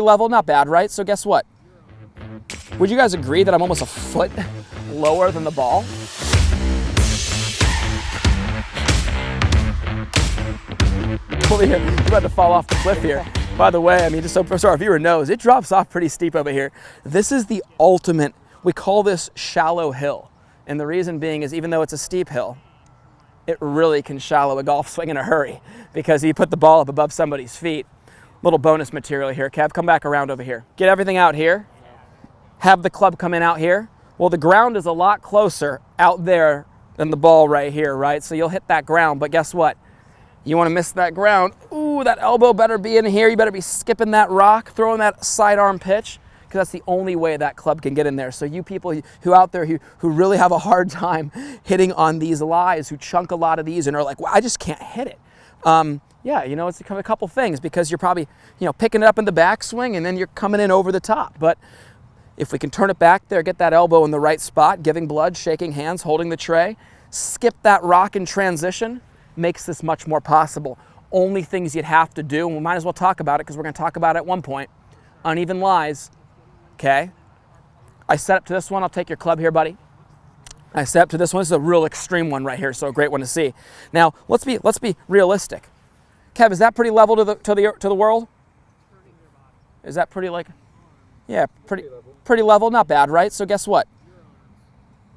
level, not bad, right? So guess what? Would you guys agree that I'm almost a foot lower than the ball? Over here, we're about to fall off the cliff here. By the way, I mean, just so our viewer knows, it drops off pretty steep over here. This is the ultimate, we call this shallow hill. And the reason being is even though it's a steep hill, it really can shallow a golf swing in a hurry because you put the ball up above somebody's feet. Little bonus material here. Kev, come back around over here. Get everything out here. Have the club come in out here. Well, the ground is a lot closer out there than the ball right here, right? So you'll hit that ground, but guess what? You want to miss that ground. Ooh, that elbow better be in here. You better be skipping that rock, throwing that sidearm pitch, because that's the only way that club can get in there. So you people who out there who really have a hard time hitting on these lies, who chunk a lot of these and are like, well, I just can't hit it. Yeah, you know, it's a couple things because you're probably, you know, picking it up in the backswing and then you're coming in over the top. But if we can turn it back there, get that elbow in the right spot, giving blood, shaking hands, holding the tray, skip that rock in transition, makes this much more possible. Only things you'd have to do, and we might as well talk about it because we're going to talk about it at one point, uneven lies, okay? I set up to this one. I'll take your club here, buddy. I set up to this one. This is a real extreme one right here, so a great one to see. Now, let's be realistic. Kev, is that pretty level to the world? Is that pretty like, yeah, pretty level, not bad, right? So guess what?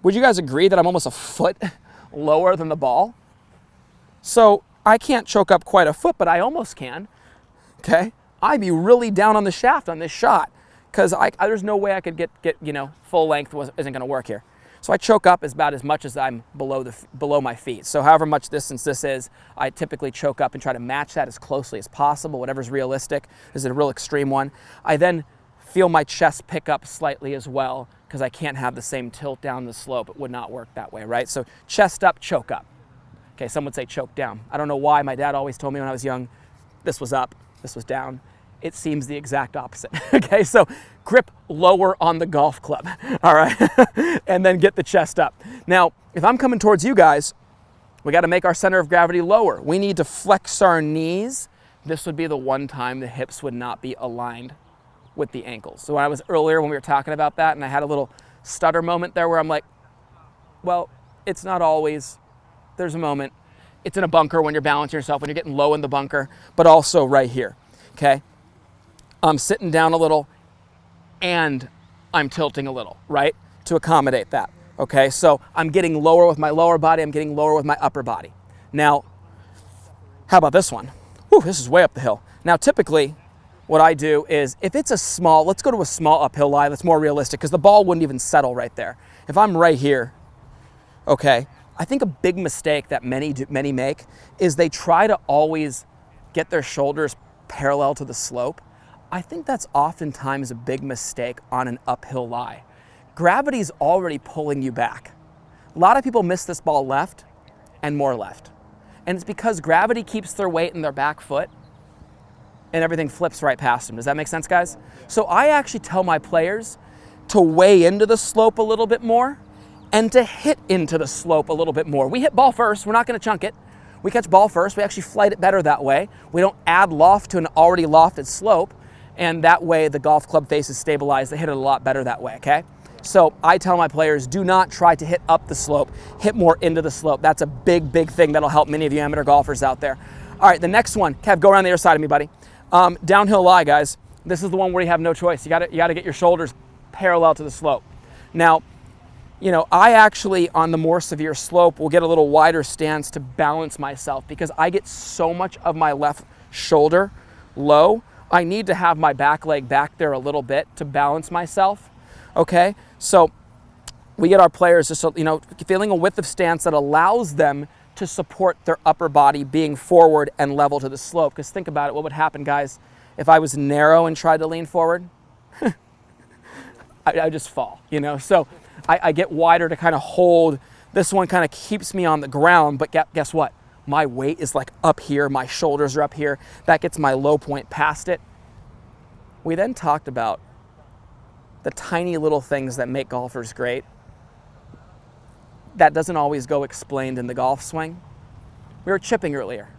Would you guys agree that I'm almost a foot lower than the ball? So I can't choke up quite a foot, but I almost can, okay? I'd be really down on the shaft on this shot because there's no way I could get you know, full length isn't gonna work here. So I choke up about as much as I'm below my feet. So however much distance this is, I typically choke up and try to match that as closely as possible, whatever's realistic. This is a real extreme one. I then feel my chest pick up slightly as well because I can't have the same tilt down the slope. It would not work that way, right? So chest up, choke up. Okay, some would say choke down. I don't know why. My dad always told me when I was young, this was up, this was down. It seems the exact opposite. Okay, so grip lower on the golf club, all right? And then get the chest up. Now, if I'm coming towards you guys, we got to make our center of gravity lower. We need to flex our knees. This would be the one time the hips would not be aligned with the ankles. So when I was earlier when we were talking about that and I had a little stutter moment there where I'm like, well, it's not always. There's a moment. It's in a bunker when you're balancing yourself, when you're getting low in the bunker, but also right here, okay? I'm sitting down a little and I'm tilting a little, right? To accommodate that, okay? So I'm getting lower with my lower body, I'm getting lower with my upper body. Now, how about this one? Whew, this is way up the hill. Now, typically, what I do is, if it's a small, let's go to a small uphill lie that's more realistic because the ball wouldn't even settle right there. If I'm right here, okay, I think a big mistake that many make is they try to always get their shoulders parallel to the slope. I think that's oftentimes a big mistake on an uphill lie. Gravity's already pulling you back. A lot of people miss this ball left and more left. And it's because gravity keeps their weight in their back foot and everything flips right past them. Does that make sense, guys? So I actually tell my players to weigh into the slope a little bit more and to hit into the slope a little bit more. We hit ball first, we're not gonna chunk it. We catch ball first, we actually flight it better that way. We don't add loft to an already lofted slope, and that way the golf club face is stabilized. They hit it a lot better that way, okay? So I tell my players, do not try to hit up the slope, hit more into the slope. That's a big, big thing that'll help many of you amateur golfers out there. All right, the next one, Kev, go around the other side of me, buddy. Downhill lie, guys. This is the one where you have no choice. You gotta get your shoulders parallel to the slope. Now, you know, I actually, on the more severe slope, will get a little wider stance to balance myself because I get so much of my left shoulder low. I need to have my back leg back there a little bit to balance myself, okay? So we get our players just, you know, feeling a width of stance that allows them to support their upper body being forward and level to the slope. Because think about it, what would happen, guys, if I was narrow and tried to lean forward? I just fall, you know? So I get wider to kind of hold. This one kind of keeps me on the ground, but guess what? My weight is like up here, my shoulders are up here. That gets my low point past it. We then talked about the tiny little things that make golfers great. That doesn't always go explained in the golf swing. We were chipping earlier.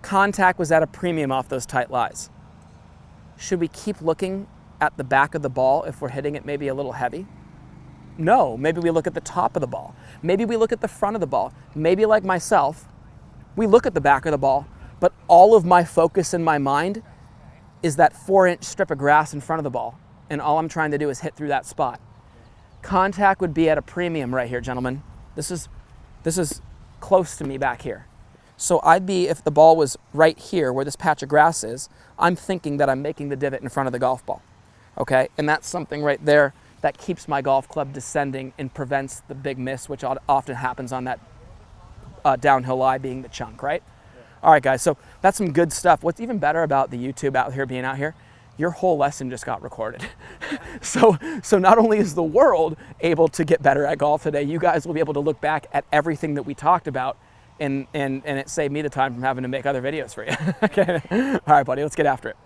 Contact was at a premium off those tight lies. should we keep looking at the back of the ball if we're hitting it maybe a little heavy? No, maybe we look at the top of the ball. Maybe we look at the front of the ball. Maybe like myself, we look at the back of the ball, but all of my focus in my mind is that 4-inch strip of grass in front of the ball, and all I'm trying to do is hit through that spot. Contact would be at a premium right here, gentlemen. This is close to me back here. So I'd be, if the ball was right here where this patch of grass is, I'm thinking that I'm making the divot in front of the golf ball, okay? And that's something right there that keeps my golf club descending and prevents the big miss, which often happens on that downhill lie being the chunk, right? Yeah. All right, guys, so that's some good stuff. What's even better about the YouTube out here, being out here, your whole lesson just got recorded. So not only is the world able to get better at golf today, you guys will be able to look back at everything that we talked about, and it saved me the time from having to make other videos for you. Okay. All right, buddy, let's get after it.